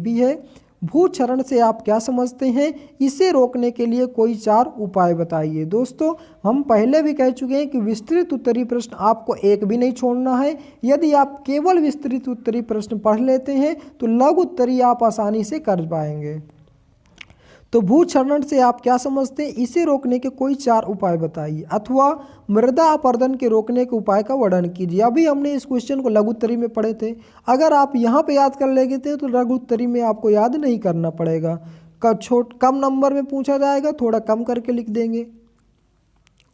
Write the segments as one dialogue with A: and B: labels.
A: भी है। भूक्षरण से आप क्या समझते हैं, इसे रोकने के लिए कोई 4 उपाय बताइए। दोस्तों हम पहले भी कह चुके हैं कि विस्तृत उत्तरीय प्रश्न आपको एक भी नहीं छोड़ना है। यदि आप केवल विस्तृत उत्तरीय प्रश्न पढ़ लेते हैं तो लघु उत्तरीय आप आसानी से कर पाएंगे। तो भूक्षरण से आप क्या समझते हैं, इसे रोकने के कोई 4 उपाय बताइए, अथवा मृदा अपरदन के रोकने के उपाय का वर्णन कीजिए। अभी हमने इस क्वेश्चन को लघु उत्तरीय में पढ़े थे, अगर आप यहाँ पे याद कर लेते थे तो लघु उत्तरीय में आपको याद नहीं करना पड़ेगा। कम नंबर में पूछा जाएगा, थोड़ा कम करके लिख देंगे।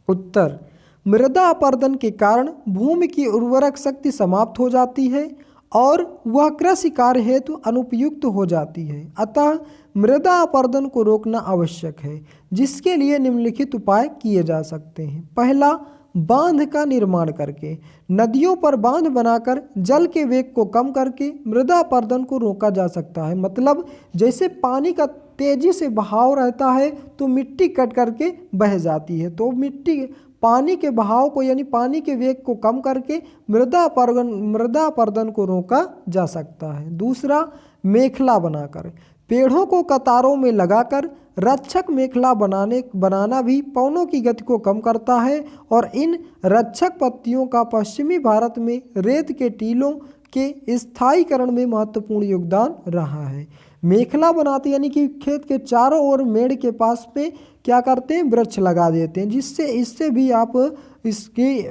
A: उत्तर, मृदा अपरदन के कारण भूमि की उर्वरक शक्ति समाप्त हो जाती है और वह कृषि कार्य हेतु अनुपयुक्त हो जाती है। अतः मृदा अपरदन को रोकना आवश्यक है, जिसके लिए निम्नलिखित उपाय किए जा सकते हैं। पहला, बांध का निर्माण करके, नदियों पर बांध बनाकर जल के वेग को कम करके मृदा अपरदन को रोका जा सकता है। मतलब जैसे पानी का तेजी से बहाव रहता है तो मिट्टी कट करके बह जाती है, तो मिट्टी पानी के बहाव को यानी पानी के वेग को कम करके मृदा अपरदन को रोका जा सकता है। दूसरा, मेखला बनाकर, पेड़ों को कतारों में लगाकर रक्षक मेखला बनाना भी पवनों की गति को कम करता है और इन रक्षक पत्तियों का पश्चिमी भारत में रेत के टीलों के स्थायीकरण में महत्वपूर्ण योगदान रहा है। मेखला बनाते यानी कि खेत के चारों ओर मेड़ के पास पे क्या करते हैं, वृक्ष लगा देते हैं, जिससे इससे भी आप इसकी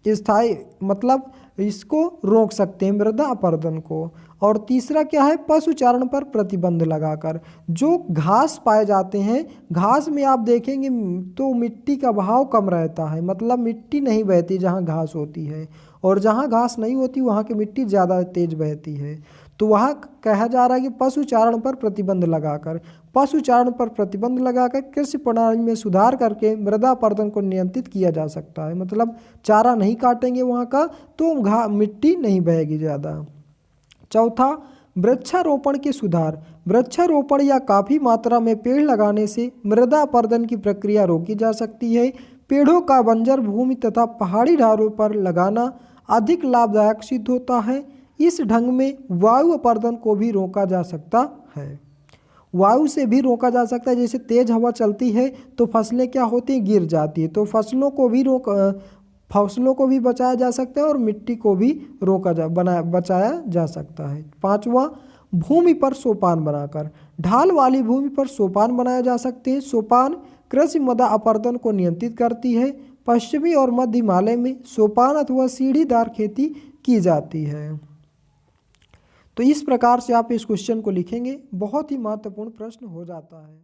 A: स्थायी मतलब इसको रोक सकते हैं मृदा अपरदन को। और तीसरा क्या है, पशुचारण पर प्रतिबंध लगाकर, जो घास पाए जाते हैं, घास में आप देखेंगे तो मिट्टी का बहाव कम रहता है, मतलब मिट्टी नहीं बहती जहाँ घास होती है, और जहाँ घास नहीं होती वहाँ की मिट्टी ज़्यादा तेज बहती है। तो वहाँ कहा जा रहा है कि पशुचारण पर प्रतिबंध लगाकर, कृषि प्रणाली में सुधार करके मृदा अपरदन को नियंत्रित किया जा सकता है। मतलब चारा नहीं काटेंगे वहाँ का तो मिट्टी नहीं बहेगी ज़्यादा। चौथा, वृक्षारोपण के सुधार, वृक्षारोपण या काफ़ी मात्रा में पेड़ लगाने से मृदा अपरदन की प्रक्रिया रोकी जा सकती है। पेड़ों का बंजर भूमि तथा पहाड़ी ढालों पर लगाना अधिक लाभदायक सिद्ध होता है। इस ढंग में वायु अपरदन को भी रोका जा सकता है। वायु से भी रोका जा सकता है, जैसे तेज हवा चलती है तो फसलें क्या होती हैं, गिर जाती है, तो फसलों को भी बचाया जा सकता है और मिट्टी को भी बचाया जा सकता है। पांचवा, भूमि पर सोपान बनाकर, ढाल वाली भूमि पर सोपान बनाए जा सकते हैं। सोपान कृषि मृदा अपरदन को नियंत्रित करती है। पश्चिमी और मध्य हिमालय में सोपान अथवा सीढ़ीदार खेती की जाती है। तो इस प्रकार से आप इस क्वेश्चन को लिखेंगे, बहुत ही महत्वपूर्ण प्रश्न हो जाता है।